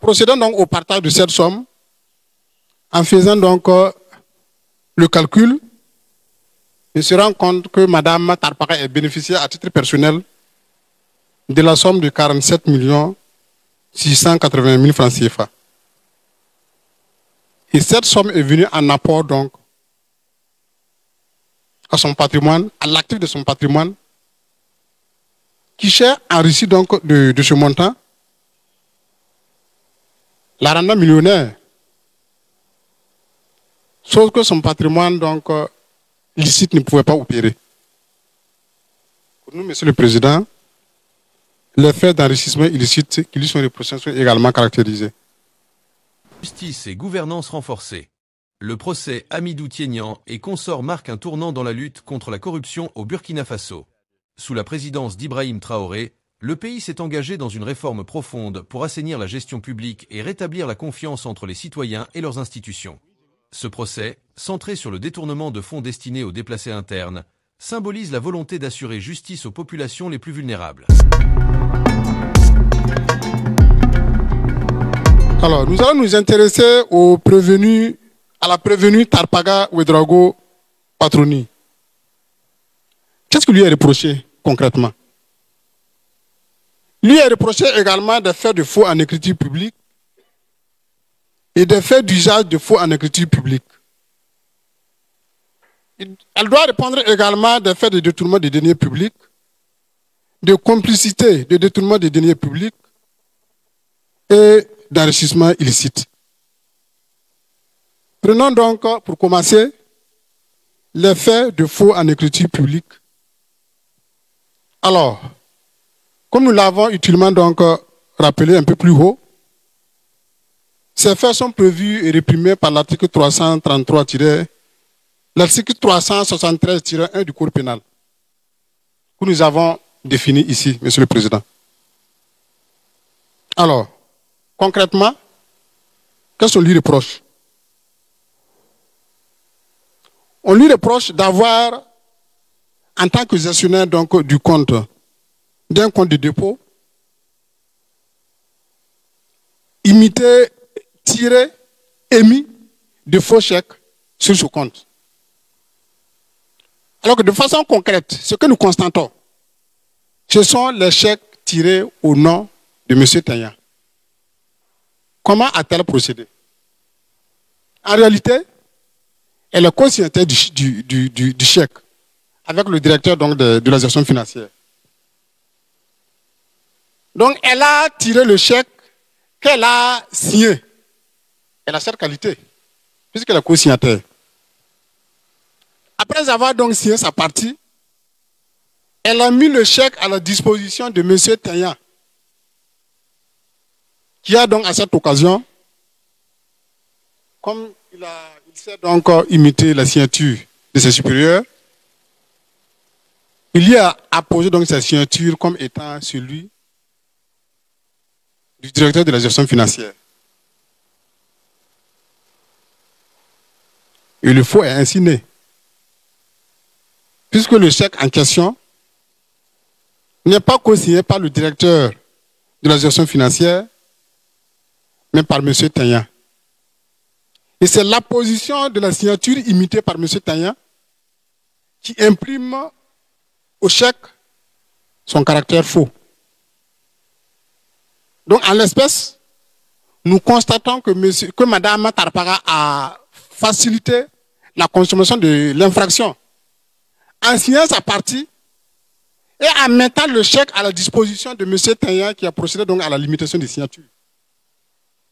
Procédons donc au partage de cette somme en faisant donc le calcul. On se rend compte que Mme Tarpaka est bénéficiaire à titre personnel de la somme de 47 680 000 francs CFA. Et cette somme est venue en apport donc à son patrimoine, à l'actif de son patrimoine, qui cherche enrichi donc de ce montant, la rendant millionnaire, sauf que son patrimoine donc licite ne pouvait pas opérer. Pour nous, Monsieur le Président, les faits d'enrichissement illicite qui lui sont reprochés sont également caractérisés. Justice et gouvernance renforcée. Le procès Hamidou Tiénian et consorts marque un tournant dans la lutte contre la corruption au Burkina Faso. Sous la présidence d'Ibrahim Traoré, le pays s'est engagé dans une réforme profonde pour assainir la gestion publique et rétablir la confiance entre les citoyens et leurs institutions. Ce procès, centré sur le détournement de fonds destinés aux déplacés internes, symbolise la volonté d'assurer justice aux populations les plus vulnérables. Alors, nous allons nous intéresser à la prévenue Tarpaga Ouedraogo Patroni. Qu'est-ce qui lui est reproché concrètement? Lui est reproché également de faits de faux en écriture publique et des faits d'usage de faux en écriture publique. Elle doit répondre également des faits de détournement des deniers publics, de complicité de détournement des deniers publics et d'enrichissement illicite. Prenons donc, pour commencer, les faits de faux en écriture publique. Alors, comme nous l'avons utilement donc rappelé un peu plus haut, ces faits sont prévus et réprimés par l'article 373-1 du Code pénal, que nous avons défini ici, Monsieur le Président. Alors, concrètement, qu'est-ce qu'on lui reproche? On lui reproche d'avoir, en tant que gestionnaire donc, du compte, d'un compte de dépôt, imité, tiré, émis de faux chèques sur ce compte. Alors que de façon concrète, ce que nous constatons, ce sont les chèques tirés au nom de M. Tiénian. Comment a-t-elle procédé? En réalité, elle est co-signataire du chèque avec le directeur donc, de la gestion financière. Donc, elle a tiré le chèque qu'elle a signé. Elle a cette qualité, puisqu'elle est co-signataire. Après avoir donc signé sa partie, elle a mis le chèque à la disposition de M. Tiénian, qui a donc à cette occasion, comme il sait donc imiter la signature de ses supérieurs, il y a apposé donc sa signature comme étant celui du directeur de la gestion financière. Et le faux est ainsi né, puisque le chèque en question n'est pas co-signé par le directeur de la gestion financière, mais par M. Tiénian. Et c'est l'apposition de la signature imitée par M. Tiénian qui imprime au chèque son caractère faux. Donc, en l'espèce, nous constatons que Mme Tarpaka a facilité la consommation de l'infraction en signant sa partie et en mettant le chèque à la disposition de M. Tiénian qui a procédé donc à la limitation des signatures.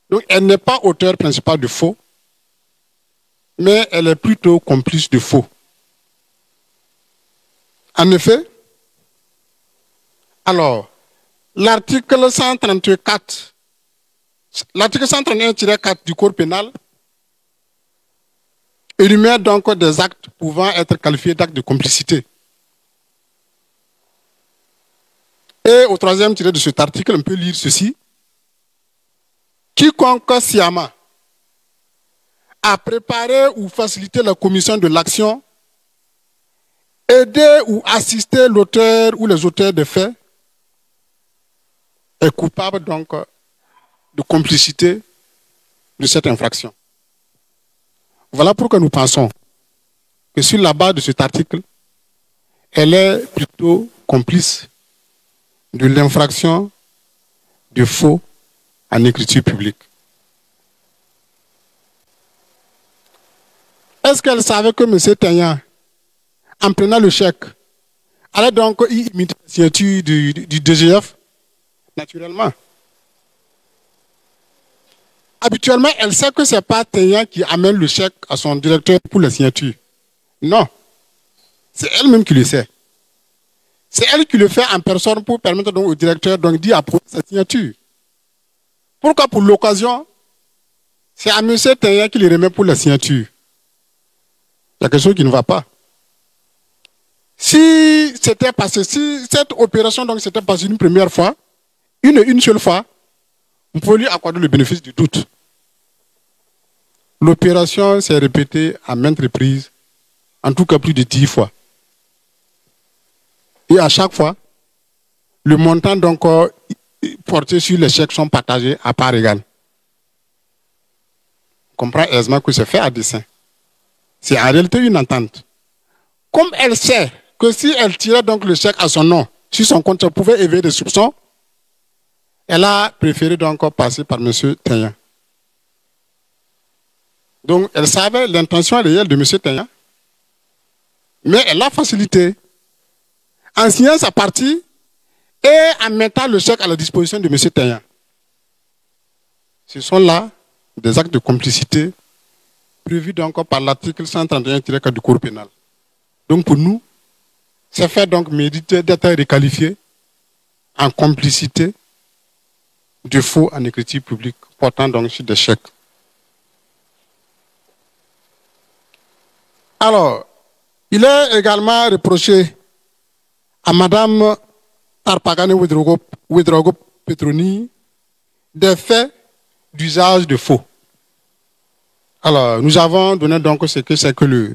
Donc, elle n'est pas auteur principal de faux, mais elle est plutôt complice de faux. En effet, alors, l'article 131-4 du Code pénal énumère donc des actes pouvant être qualifiés d'actes de complicité. Et au troisième tiré de cet article, on peut lire ceci. Quiconque sciemment a préparé ou facilité la commission de l'action, aidé ou assisté l'auteur ou les auteurs des faits, est coupable donc de complicité de cette infraction. Voilà pourquoi nous pensons que sur la base de cet article, elle est plutôt complice de l'infraction de faux en écriture publique. Est-ce qu'elle savait que M. Taillan, en prenant le chèque, allait donc imiter la signature du DGF? Naturellement. Habituellement, elle sait que ce n'est pas Taillan qui amène le chèque à son directeur pour la signature. Non. C'est elle-même qui le sait. C'est elle qui le fait en personne pour permettre donc au directeur d'y approuver sa signature. Pourquoi pour l'occasion, c'est à M. Taillan qui le remet pour la signature? Il y a quelque chose qui ne va pas. Si c'était passé, si cette opération donc s'était passée une première fois, une seule fois, on peut lui accorder le bénéfice du doute. L'opération s'est répétée à maintes reprises, en tout cas plus de 10 fois. Et à chaque fois, le montant donc porté sur les chèques sont partagés à part égale. On comprend aisément que c'est fait à dessein. C'est en réalité une entente. Comme elle sait que si elle tirait donc le chèque à son nom, sur son compte, elle pouvait éveiller des soupçons, elle a préféré donc passer par M. Taillan. Donc, elle savait l'intention réelle de M. Taillan, mais elle l'a facilité en signant sa partie et en mettant le chèque à la disposition de M. Taillan. Ce sont là des actes de complicité prévus donc par l'article 131-4 du Code pénal. Donc pour nous, ces faits donc méritent d'être requalifiés en complicité de faux en écriture publique portant donc sur des chèques. Alors, il est également reproché à Mme Tarpagane Ouedraogo Petroni des faits d'usage de faux. Alors, nous avons donné donc ce que c'est que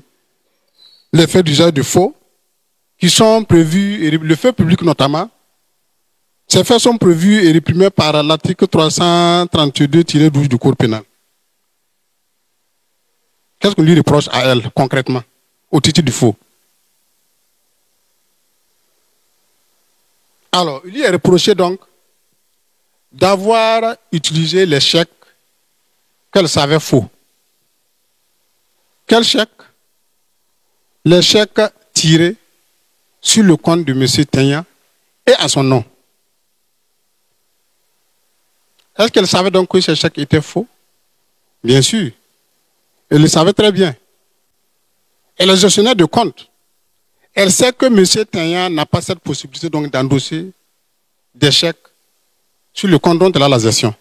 les faits d'usage de faux qui sont prévus, et le fait public notamment, ces faits sont prévus et réprimés par l'article 332-12 du Code pénal. Qu'est-ce qu'on lui reproche à elle, concrètement, au titre du faux? Alors, il lui est reproché donc d'avoir utilisé les chèques qu'elle savait faux. Quel chèque? Les chèques tirés sur le compte de M. Taillan et à son nom. Est-ce qu'elle savait donc que ces chèques étaient faux? Bien sûr. Elle le savait très bien. Elle est gestionnaire de compte. Elle sait que M. Taillan n'a pas cette possibilité donc d'endosser des chèques sur le compte dont elle a la gestion.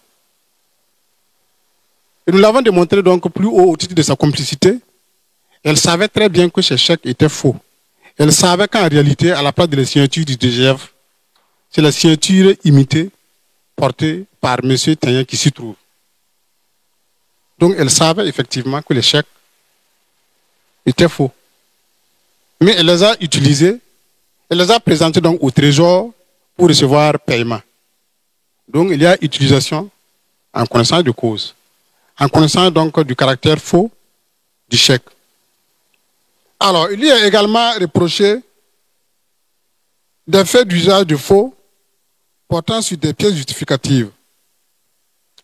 Et nous l'avons démontré donc plus haut au titre de sa complicité. Elle savait très bien que ces chèques étaient faux. Elle savait qu'en réalité, à la place de la signature du DGF, c'est la signature imitée portée par M. Taillan qui s'y trouve. Donc elle savait effectivement que les chèques étaient faux. Mais elle les a utilisés, elle les a présentés donc au trésor pour recevoir paiement. Donc il y a utilisation en connaissance de cause, en connaissance donc du caractère faux du chèque. Alors, il y a également reproché des faits d'usage de faux portant sur des pièces justificatives.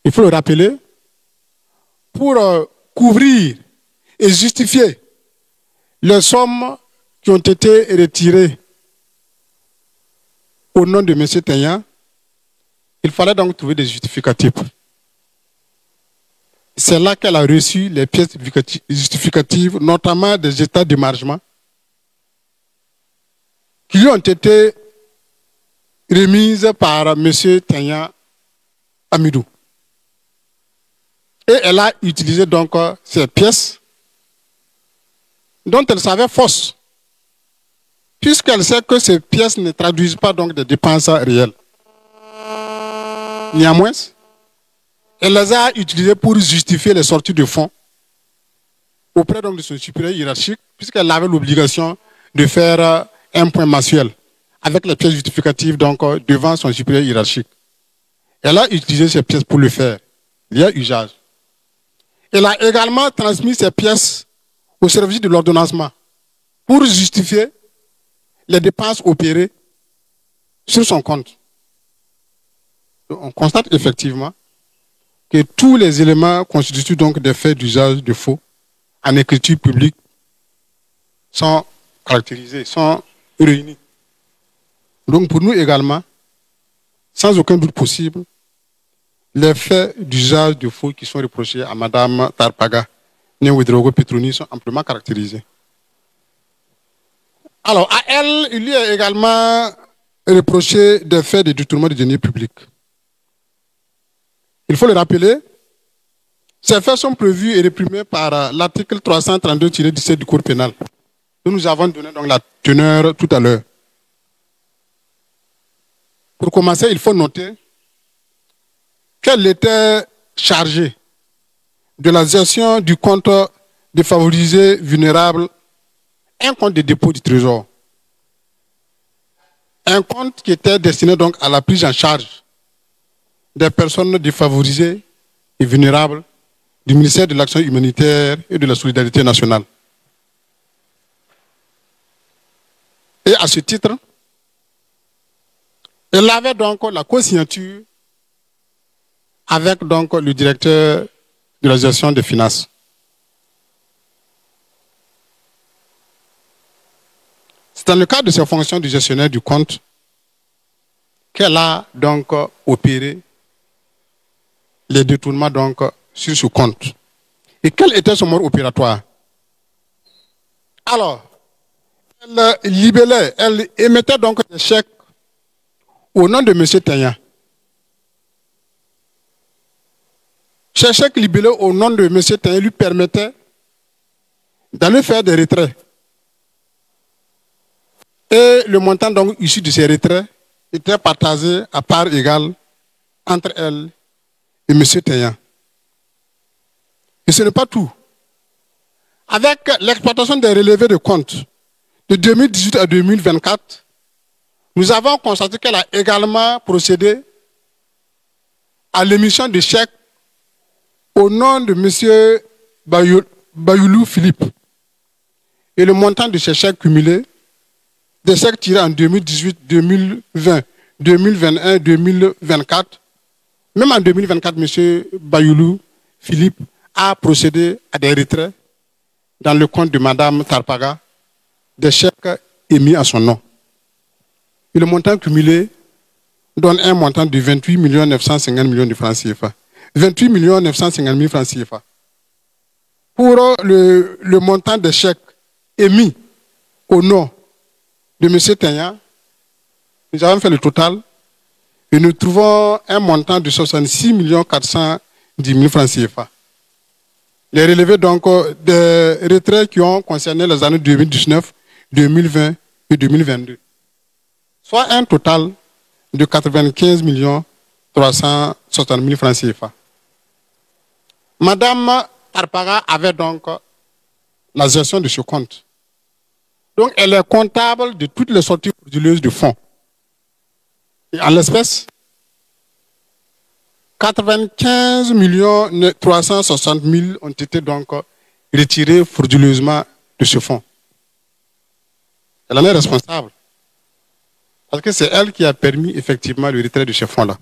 Il faut le rappeler, pour couvrir et justifier les sommes qui ont été retirées au nom de M. Taillan, il fallait donc trouver des justificatifs. C'est là qu'elle a reçu les pièces justificatives, notamment des états d'émargement, qui lui ont été remises par M. Taillan Amidou. Et elle a utilisé donc ces pièces dont elle savait fausses, puisqu'elle sait que ces pièces ne traduisent pas donc des dépenses réelles. Néanmoins, elle les a utilisées pour justifier les sorties de fonds auprès donc de son supérieur hiérarchique, puisqu'elle avait l'obligation de faire un point mensuel avec les pièces justificatives donc devant son supérieur hiérarchique. Elle a utilisé ces pièces pour le faire. Il y a usage. Elle a également transmis ces pièces au service de l'ordonnancement pour justifier les dépenses opérées sur son compte. On constate effectivement que tous les éléments constituent donc des faits d'usage de faux en écriture publique sont caractérisés, sont réunis. Donc pour nous également, sans aucun doute possible, les faits d'usage de faux qui sont reprochés à Mme Tarpaga Néouédraogo Petroni sont amplement caractérisés. Alors, à elle, il lui est également reproché des faits de détournement de deniers publics. Il faut le rappeler, ces faits sont prévus et réprimés par l'article 332-17 du Code pénal, dont nous avons donné donc la teneur tout à l'heure. Pour commencer, il faut noter qu'elle était chargée de la gestion du compte défavorisé vulnérable, un compte de dépôt du Trésor. Un compte qui était destiné donc à la prise en charge des personnes défavorisées et vulnérables du ministère de l'Action humanitaire et de la Solidarité nationale. Et à ce titre, elle avait donc la co-signature avec donc le directeur de la gestion des finances. C'est dans le cadre de ses fonctions de gestionnaire du compte qu'elle a donc opéré les détournements donc sur ce compte. Et quel était son mode opératoire? Alors, elle libellait, elle émettait donc des chèques au nom de M. Tenya. Ces chèques libellés au nom de M. Tenya lui permettaient d'aller faire des retraits. Et le montant donc issu de ces retraits était partagé à part égale entre elle et M. Tenya. Et ce n'est pas tout. Avec l'exploitation des relevés de compte de 2018 à 2024, nous avons constaté qu'elle a également procédé à l'émission de chèques au nom de M. Bayoulou Philippe. Et le montant de ces chèques cumulés, des chèques tirés en 2018, 2020, 2021, 2024, même en 2024, M. Bayoulou Philippe a procédé à des retraits dans le compte de Mme Tarpaga, des chèques émis à son nom. Et le montant cumulé donne un montant de 28 950 000 de francs CFA. 28 950 000 francs CFA. Pour le montant des chèques émis au nom de M. Tenya, nous avons fait le total et nous trouvons un montant de 66 410 000 francs CFA. Les relevés donc des retraits qui ont concerné les années 2019, 2020 et 2022. Soit un total de 95 360 000 francs CFA. Madame Tarpaga avait donc la gestion de ce compte. Donc elle est comptable de toutes les sorties frauduleuses de fonds. Et en l'espèce, 95 360 000 ont été donc retirés frauduleusement de ce fonds. Elle en est responsable. Parce que c'est elle qui a permis effectivement le retrait de ce fonds-là.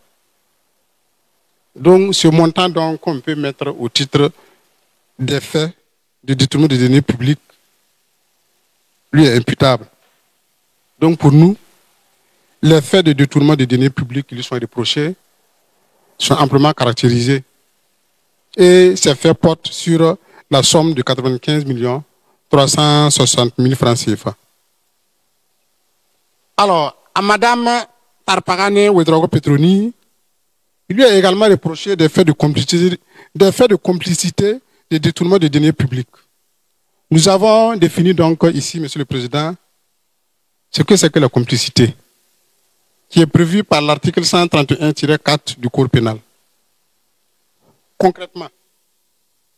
Donc ce montant donc on peut mettre au titre des faits de détournement des deniers publics, lui est imputable. Donc pour nous, les faits de détournement des deniers publics qui lui sont reprochés sont amplement caractérisés. Et ces faits portent sur la somme de 95 360 000 francs CFA. Alors, à Mme Tarpaga Néouédraogo Petroni, il lui a également reproché des faits de complicité, de détournement des deniers publics. Nous avons défini donc ici, Monsieur le Président, ce que c'est que la complicité, qui est prévue par l'article 131-4 du Code pénal. Concrètement,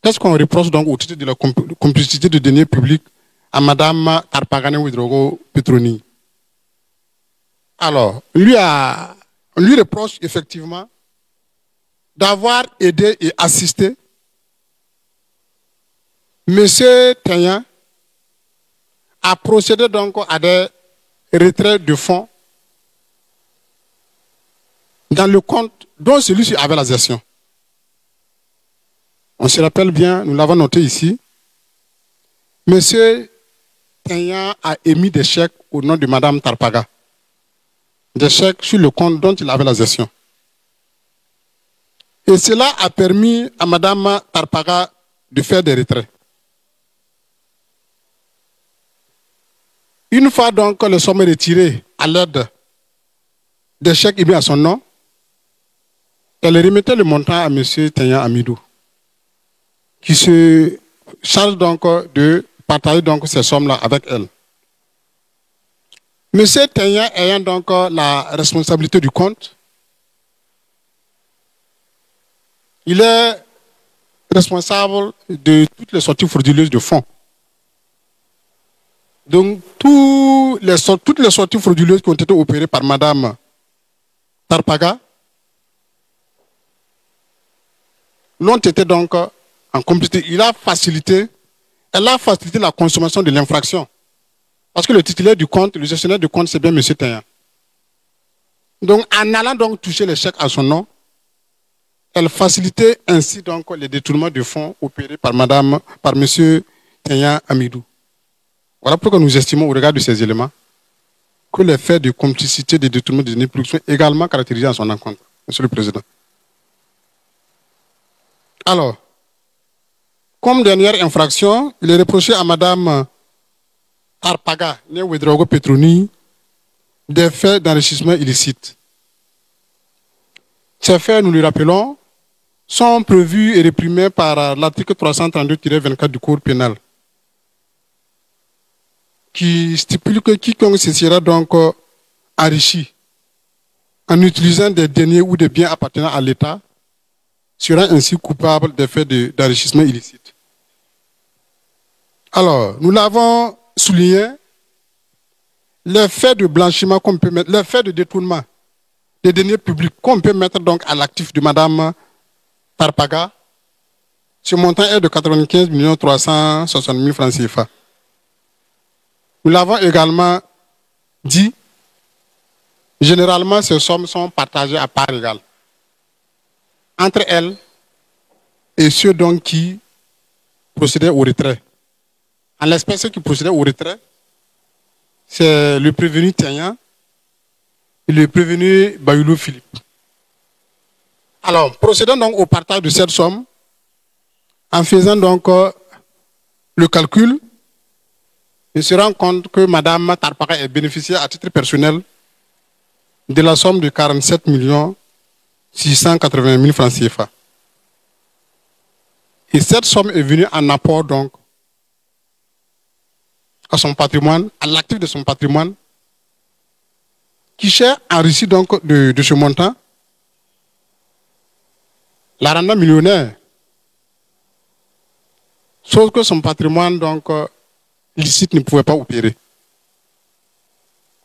qu'est-ce qu'on reproche donc au titre de la complicité de deniers publics à Mme Tarpaga Néouédraogo Petroni? Alors, on lui reproche effectivement d'avoir aidé et assisté M. Tenyan à procéder donc à des retraits de fonds dans le compte dont celui-ci avait la gestion. On se rappelle bien, nous l'avons noté ici, M. Tenyan a émis des chèques au nom de Mme Tarpaga, des chèques sur le compte dont il avait la gestion. Et cela a permis à Mme Tarpaga de faire des retraits. Une fois donc les sommes retirées à l'aide des chèques émis à son nom, elle remettait le montant à M. Tenyan Amidou, qui se charge donc de partager donc ces sommes-là avec elle. M. Tenyan ayant donc la responsabilité du compte, il est responsable de toutes les sorties frauduleuses de fonds. Donc, toutes les sorties frauduleuses qui ont été opérées par Mme Tarpaga l'ont été donc en complicité. Elle a facilité la consommation de l'infraction. Parce que le titulaire du compte, le gestionnaire du compte, c'est bien M. Tenyan. Donc, en allant donc toucher les chèques à son nom, elle facilitait ainsi donc les détournements de fonds opérés par M. Tenyan Amidou. Voilà pourquoi nous estimons, au regard de ces éléments, que les faits de complicité de détournement de deniers publics sont également caractérisés en son encontre, Monsieur le Président. Alors, comme dernière infraction, il est reproché à Mme Tarpaga, née Ouedraogo Petroni, des faits d'enrichissement illicite. Ces faits, nous le rappelons, sont prévus et réprimés par l'article 332-24 du Code pénal, qui stipule que quiconque se sera donc enrichi en utilisant des deniers ou des biens appartenant à l'État sera ainsi coupable des faits d'enrichissement illicite. Alors, nous l'avons souligné, les faits de blanchiment qu'on peut mettre, les faits de détournement des deniers publics qu'on peut mettre donc à l'actif de Mme Tarpaga, ce montant est de 95 360 000 francs CFA. Nous l'avons également dit, généralement ces sommes sont partagées à part égale entre elles et ceux donc qui procédaient au retrait. En l'espèce, ceux qui procédaient au retrait, c'est le prévenu Tenyan et le prévenu Bayoulou Philippe. Alors, procédons donc au partage de cette somme en faisant donc le calcul. Il se rend compte que Mme Tarpaga est bénéficiaire à titre personnel de la somme de 47 680 000 francs CFA. Et cette somme est venue en apport donc à son patrimoine, à l'actif de son patrimoine, qui s'est enrichi donc de ce montant, la rendant millionnaire, sauf que son patrimoine donc illicite ne pouvait pas opérer.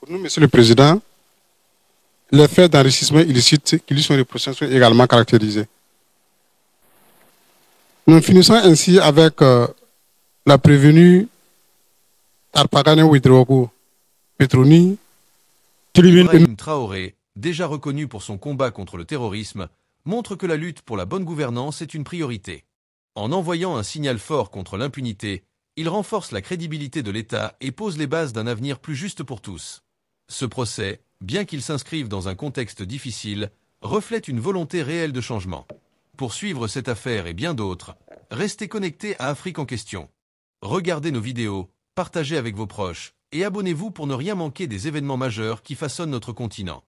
Pour nous, Monsieur le Président, les faits d'enrichissement illicite qui lui sont reprochés sont également caractérisés. Nous finissons ainsi avec la prévenue Tarpaga Ouedraogo Petroni. Ibrahim Traoré, déjà reconnu pour son combat contre le terrorisme, montre que la lutte pour la bonne gouvernance est une priorité. En envoyant un signal fort contre l'impunité, il renforce la crédibilité de l'État et pose les bases d'un avenir plus juste pour tous. Ce procès, bien qu'il s'inscrive dans un contexte difficile, reflète une volonté réelle de changement. Pour suivre cette affaire et bien d'autres, restez connectés à Afrique en question. Regardez nos vidéos, partagez avec vos proches et abonnez-vous pour ne rien manquer des événements majeurs qui façonnent notre continent.